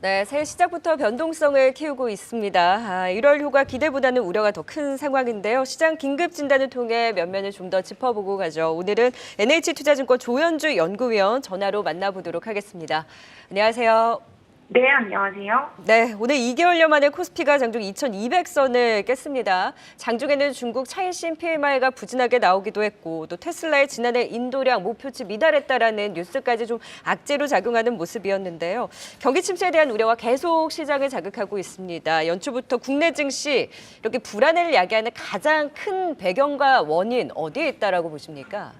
네, 새해 시작부터 변동성을 키우고 있습니다. 1월 휴가 기대보다는 우려가 더 큰 상황인데요. 시장 긴급 진단을 통해 면면을 좀 더 짚어보고 가죠. 오늘은 NH투자증권 조현주 연구위원 전화로 만나보도록 하겠습니다. 안녕하세요. 네, 안녕하세요. 네, 오늘 2개월여 만에 코스피가 장중 2,200선을 깼습니다. 장중에는 중국 차이신 PMI가 부진하게 나오기도 했고 또 테슬라의 지난해 인도량 목표치 미달했다라는 뉴스까지 좀 악재로 작용하는 모습이었는데요. 경기 침체에 대한 우려가 계속 시장을 자극하고 있습니다. 연초부터 국내 증시 이렇게 불안을 야기하는 가장 큰 배경과 원인 어디에 있다라고 보십니까?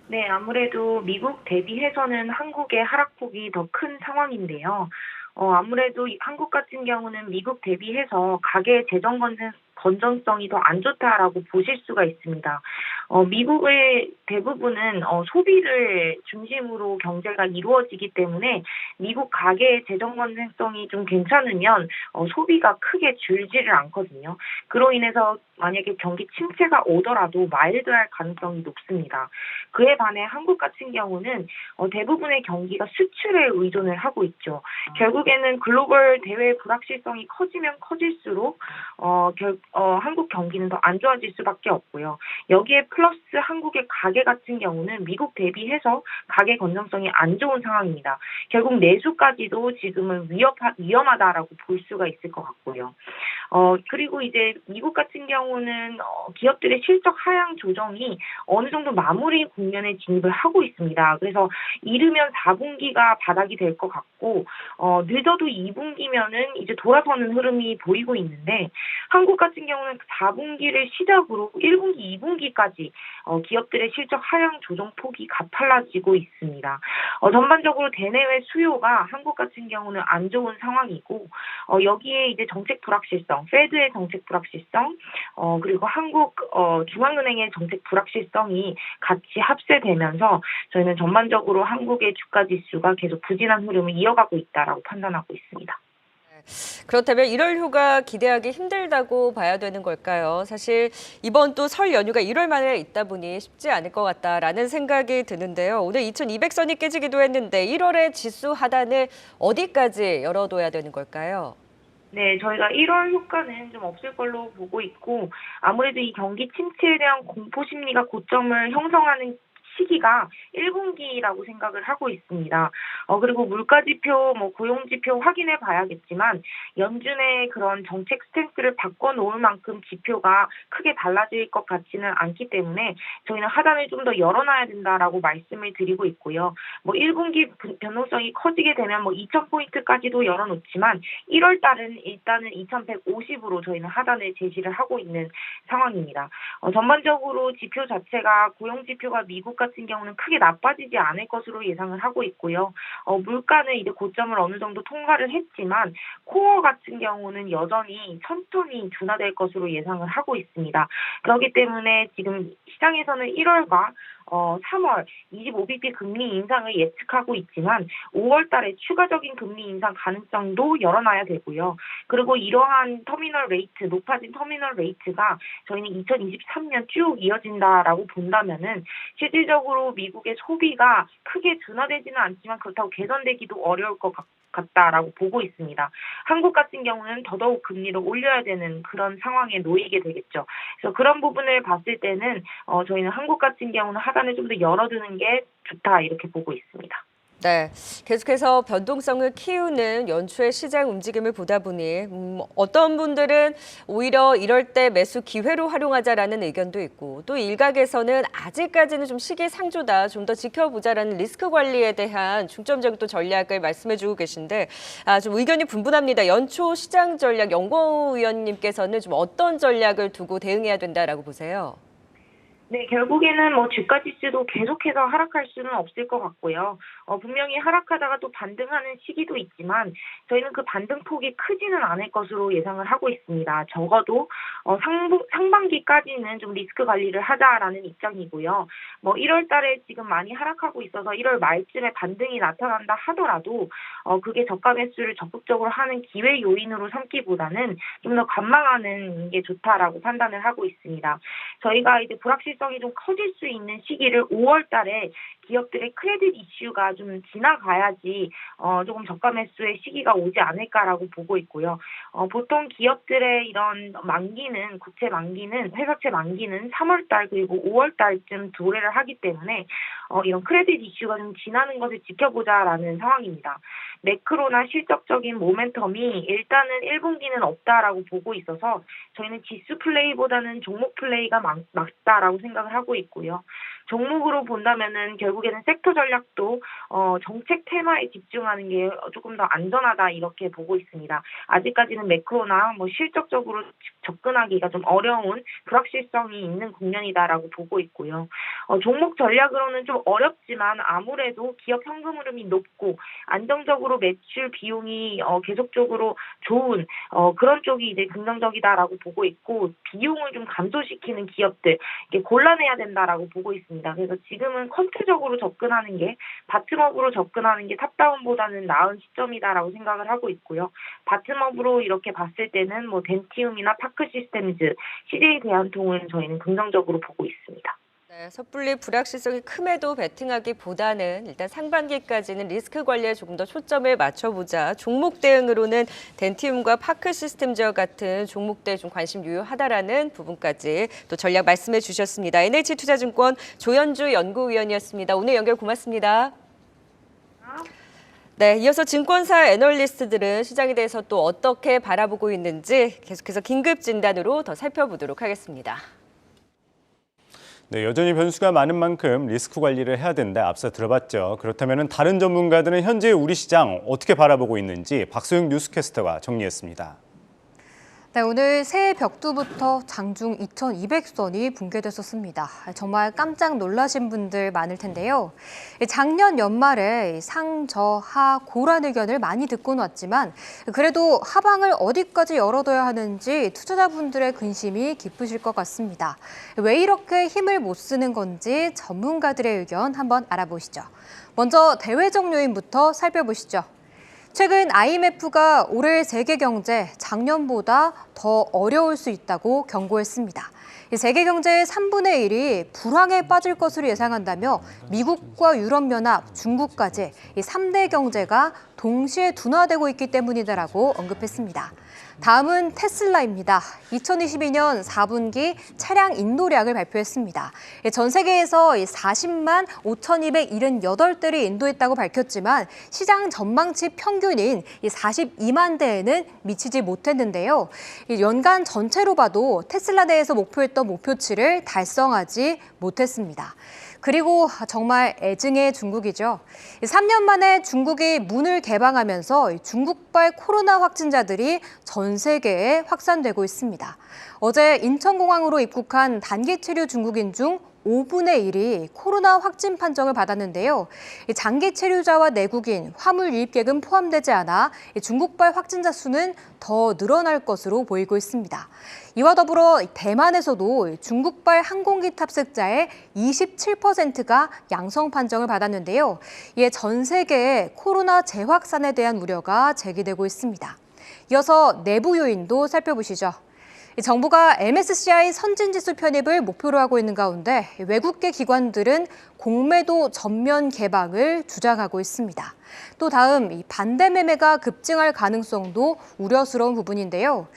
네, 아무래도 미국 대비해서는 한국의 하락폭이 더 큰 상황인데요. 아무래도 한국 같은 경우는 미국 대비해서 가계 재정 건전성이 더 안 좋다라고 보실 수가 있습니다. 미국의 대부분은 소비를 중심으로 경제가 이루어지기 때문에 미국 가계의 재정 건전성이 좀 괜찮으면 소비가 크게 줄지를 않거든요. 그로 인해서 만약에 경기 침체가 오더라도 마일드할 가능성이 높습니다. 그에 반해 한국 같은 경우는 대부분의 경기가 수출에 의존을 하고 있죠. 결국에는 글로벌 대외 불확실성이 커지면 커질수록 한국 경기는 더 안 좋아질 수밖에 없고요. 여기에 플러스 한국의 가계 같은 경우는 미국 대비해서 가계 건전성이 안 좋은 상황입니다. 결국 내수까지도 지금은 위험하다라고 볼 수가 있을 것 같고요. 그리고 이제 미국 같은 경우는 기업들의 실적 하향 조정이 어느 정도 마무리 국면에 진입을 하고 있습니다. 그래서 이르면 4분기가 바닥이 될 것 같고 늦어도 2분기면은 이제 돌아서는 흐름이 보이고 있는데 한국 같은 경우는 4분기를 시작으로 1분기, 2분기까지 기업들의 실적 하향 조정 폭이 가팔라지고 있습니다. 전반적으로 대내외 수요가 한국 같은 경우는 안 좋은 상황이고 여기에 이제 정책 불확실성, 페드의 정책 불확실성, 그리고 한국 중앙은행의 정책 불확실성이 같이 합세되면서 저희는 전반적으로 한국의 주가 지수가 계속 부진한 흐름을 이어가고 있다라고 판단하고 있습니다. 그렇다면 1월 휴가 기대하기 힘들다고 봐야 되는 걸까요? 사실 이번 또 설 연휴가 1월 말에 있다 보니 쉽지 않을 것 같다라는 생각이 드는데요. 오늘 2,200선이 깨지기도 했는데 1월의 지수 하단을 어디까지 열어둬야 되는 걸까요? 네, 저희가 1월 효과는 좀 없을 걸로 보고 있고, 아무래도 이 경기 침체에 대한 공포 심리가 고점을 형성하는 시기가 1분기라고 생각을 하고 있습니다. 그리고 물가 지표, 고용 지표 확인해 봐야겠지만 연준의 그런 정책 스탠스를 바꿔놓을 만큼 지표가 크게 달라질 것 같지는 않기 때문에 저희는 하단을 좀 더 열어놔야 된다라고 말씀을 드리고 있고요. 1분기 변동성이 커지게 되면 2,000포인트까지도 열어놓지만 1월 달은 일단은 2,150으로 저희는 하단을 제시를 하고 있는 상황입니다. 전반적으로 지표 자체가 고용 지표가 미국 같은 경우는 크게 나빠지지 않을 것으로 예상을 하고 있고요. 물가는 이제 고점을 어느 정도 통과를 했지만 코어 같은 경우는 여전히 천천히 둔화될 것으로 예상을 하고 있습니다. 그렇기 때문에 지금 시장에서는 1월과 3월 25bp 금리 인상을 예측하고 있지만 5월 달에 추가적인 금리 인상 가능성도 열어놔야 되고요. 그리고 이러한 터미널 레이트, 높아진 터미널 레이트가 저희는 2023년 쭉 이어진다라고 본다면은 실질적으로 미국의 소비가 크게 둔화되지는 않지만 그렇다고 개선되기도 어려울 것 같다라고 보고 있습니다. 한국 같은 경우는 더더욱 금리를 올려야 되는 그런 상황에 놓이게 되겠죠. 그래서 그런 부분을 봤을 때는 저희는 한국 같은 경우는 하단을 좀 더 열어두는 게 좋다 이렇게 보고 있습니다. 네, 계속해서 변동성을 키우는 연초의 시장 움직임을 보다 보니 어떤 분들은 오히려 이럴 때 매수 기회로 활용하자라는 의견도 있고 또 일각에서는 아직까지는 좀 시기상조다, 좀 더 지켜보자라는 리스크 관리에 대한 중점적인 또 전략을 말씀해주고 계신데 좀 의견이 분분합니다. 연초 시장 전략 연구위원님께서는 좀 어떤 전략을 두고 대응해야 된다라고 보세요? 네, 결국에는 주가 지수도 계속해서 하락할 수는 없을 것 같고요. 분명히 하락하다가 또 반등하는 시기도 있지만 저희는 그 반등폭이 크지는 않을 것으로 예상을 하고 있습니다. 적어도 상반기까지는 좀 리스크 관리를 하자라는 입장이고요. 1월 달에 지금 많이 하락하고 있어서 1월 말쯤에 반등이 나타난다 하더라도 그게 저가 매수를 적극적으로 하는 기회 요인으로 삼기보다는 좀 더 관망하는 게 좋다라고 판단을 하고 있습니다. 저희가 이제 불확실성이 좀 커질 수 있는 시기를 5월 달에 기업들의 크레딧 이슈가 좀 지나가야지 조금 저가 매수의 시기가 오지 않을까라고 보고 있고요. 보통 기업들의 이런 만기는 국채 만기는 회사채 만기는 3월 달 그리고 5월 달쯤 도래를 하기 때문에 이런 크레딧 이슈가 좀 지나는 것을 지켜보자라는 상황입니다. 매크로나 실적적인 모멘텀이 일단은 1분기는 없다라고 보고 있어서 저희는 지수 플레이보다는 종목 플레이가 맞다라고 생각을 하고 있고요. 종목으로 본다면은 결국에는 섹터 전략도 정책 테마에 집중하는 게 조금 더 안전하다 이렇게 보고 있습니다. 아직까지는 매크로나 실적적으로 접근하기가 좀 어려운 불확실성이 있는 국면이다라고 보고 있고요. 종목 전략으로는 좀 어렵지만 아무래도 기업 현금 흐름이 높고 안정적으로 매출 비용이 계속적으로 좋은 그런 쪽이 이제 긍정적이다라고 보고 있고 비용을 좀 감소시키는 기업들 이게 골라내야 된다라고 보고 있습니다. 그래서 지금은 쿼트적으로 접근하는 게 바텀업으로 접근하는 게 탑다운보다는 나은 시점이다라고 생각을 하고 있고요. 바텀업으로 이렇게 봤을 때는 덴티움이나 파크 시스템즈, CJ 대한통운 저희는 긍정적으로 보고 있습니다. 네, 섣불리 불확실성이 큼에도 베팅하기보다는 일단 상반기까지는 리스크 관리에 조금 더 초점을 맞춰보자. 종목 대응으로는 덴티움과 파크 시스템즈와 같은 종목대에 좀 관심 유효하다라는 부분까지 또 전략 말씀해 주셨습니다. NH투자증권 조현주 연구위원이었습니다. 오늘 연결 고맙습니다. 네, 이어서 증권사 애널리스트들은 시장에 대해서 또 어떻게 바라보고 있는지 계속해서 긴급 진단으로 더 살펴보도록 하겠습니다. 네, 여전히 변수가 많은 만큼 리스크 관리를 해야 된다 앞서 들어봤죠. 그렇다면 다른 전문가들은 현재 우리 시장 어떻게 바라보고 있는지 박소영 뉴스캐스터가 정리했습니다. 네, 오늘 새해 벽두부터 장중 2,200선이 붕괴됐었습니다. 정말 깜짝 놀라신 분들 많을 텐데요. 작년 연말에 상저하 고란 의견을 많이 듣고는 왔지만 그래도 하방을 어디까지 열어둬야 하는지 투자자분들의 근심이 깊으실 것 같습니다. 왜 이렇게 힘을 못 쓰는 건지 전문가들의 의견 한번 알아보시죠. 먼저 대외적 요인부터 살펴보시죠. 최근 IMF가 올해 세계 경제 작년보다 더 어려울 수 있다고 경고했습니다. 세계 경제의 3분의 1이 불황에 빠질 것으로 예상한다며 미국과 유럽연합, 중국까지 이 3대 경제가 동시에 둔화되고 있기 때문이다라고 언급했습니다. 다음은 테슬라입니다. 2022년 4분기 차량 인도량을 발표했습니다. 전 세계에서 40만 5,278대를 인도했다고 밝혔지만 시장 전망치 평균인 42만 대에는 미치지 못했는데요. 연간 전체로 봐도 테슬라 내에서 목표했던 목표치를 달성하지 못했습니다. 그리고 정말 애증의 중국이죠. 3년 만에 중국이 문을 개방하면서 중국발 코로나 확진자들이 전 세계에 확산되고 있습니다. 어제 인천공항으로 입국한 단기 체류 중국인 중 5분의 1이 코로나 확진 판정을 받았는데요. 장기 체류자와 내국인, 화물 유입객은 포함되지 않아 중국발 확진자 수는 더 늘어날 것으로 보이고 있습니다. 이와 더불어 대만에서도 중국발 항공기 탑승자의 27%가 양성 판정을 받았는데요. 이에 전 세계에 코로나 재확산에 대한 우려가 제기되고 있습니다. 이어서 내부 요인도 살펴보시죠. 정부가 MSCI 선진지수 편입을 목표로 하고 있는 가운데 외국계 기관들은 공매도 전면 개방을 주장하고 있습니다. 또 다음 반대 매매가 급증할 가능성도 우려스러운 부분인데요.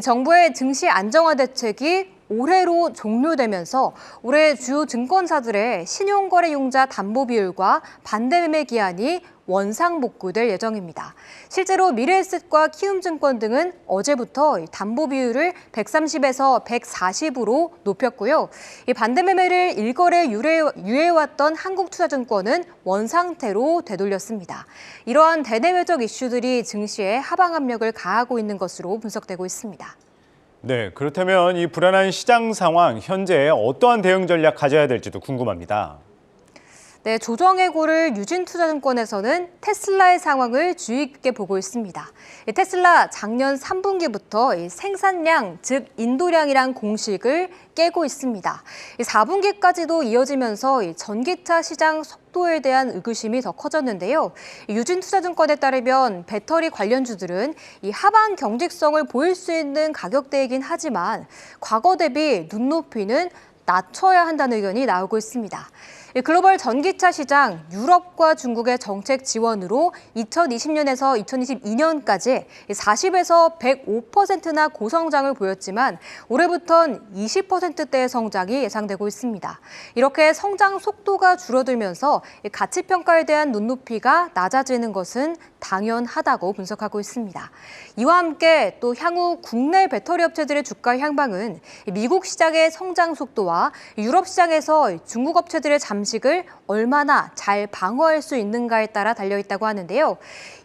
정부의 증시 안정화 대책이 올해로 종료되면서 올해 주요 증권사들의 신용거래융자 담보 비율과 반대 매매 기한이 원상복구될 예정입니다. 실제로 미래에셋과 키움증권 등은 어제부터 담보 비율을 130에서 140으로 높였고요. 이 반대 매매를 일거래 유예해왔던 한국투자증권은 원상태로 되돌렸습니다. 이러한 대내외적 이슈들이 증시에 하방 압력을 가하고 있는 것으로 분석되고 있습니다. 네, 그렇다면 이 불안한 시장 상황, 현재 어떠한 대응 전략 가져야 될지도 궁금합니다. 네, 조정의 고를 유진투자증권에서는 테슬라의 상황을 주의 깊게 보고 있습니다. 테슬라 작년 3분기부터 생산량, 즉 인도량이란 공식을 깨고 있습니다. 4분기까지도 이어지면서 전기차 시장 속도에 대한 의구심이 더 커졌는데요. 유진투자증권에 따르면 배터리 관련주들은 이 하방 경직성을 보일 수 있는 가격대이긴 하지만 과거 대비 눈높이는 낮춰야 한다는 의견이 나오고 있습니다. 글로벌 전기차 시장 유럽과 중국의 정책 지원으로 2020년에서 2022년까지 40에서 105%나 고성장을 보였지만 올해부터는 20%대의 성장이 예상되고 있습니다. 이렇게 성장 속도가 줄어들면서 가치 평가에 대한 눈높이가 낮아지는 것은 당연하다고 분석하고 있습니다. 이와 함께 또 향후 국내 배터리 업체들의 주가 향방은 미국 시장의 성장 속도와 유럽 시장에서 중국 업체들의 잠식을 얼마나 잘 방어할 수 있는가에 따라 달려있다고 하는데요.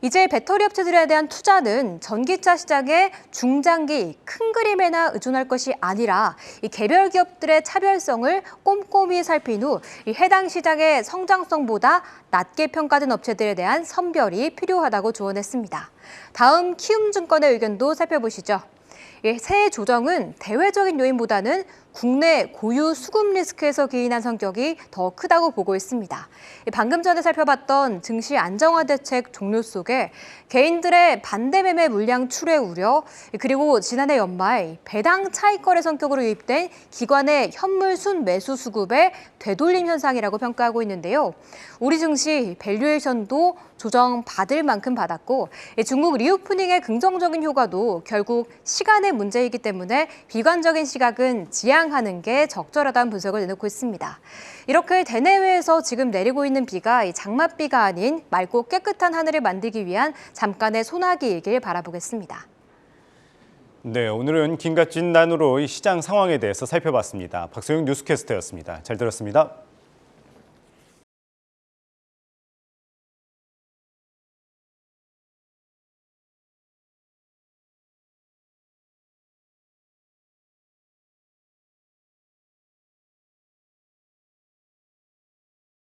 이제 배터리 업체들에 대한 투자는 전기차 시장의 중장기 큰 그림에나 의존할 것이 아니라 이 개별 기업들의 차별성을 꼼꼼히 살핀 후 이 해당 시장의 성장성보다 낮게 평가된 업체들에 대한 선별이 필요하다고 조언했습니다. 다음 키움증권의 의견도 살펴보시죠. 세 조정은 대외적인 요인보다는 국내 고유 수급 리스크에서 기인한 성격이 더 크다고 보고 있습니다. 방금 전에 살펴봤던 증시 안정화 대책 종료 속에 개인들의 반대 매매 물량 출회 우려, 그리고 지난해 연말 배당 차익 거래 성격으로 유입된 기관의 현물 순 매수 수급의 되돌림 현상이라고 평가하고 있는데요. 우리 증시 밸류에이션도 조정받을 만큼 받았고 중국 리오프닝의 긍정적인 효과도 결국 시간의 문제이기 때문에 비관적인 시각은 지양하는 게 적절하다는 분석을 내놓고 있습니다. 이렇게 대내외에서 지금 내리고 있는 비가 장맛비가 아닌 맑고 깨끗한 하늘을 만들기 위한 잠깐의 소나기이길 바라보겠습니다. 네, 오늘은 긴갓 진단으로 이 시장 상황에 대해서 살펴봤습니다. 박소영 뉴스캐스터였습니다. 잘 들었습니다.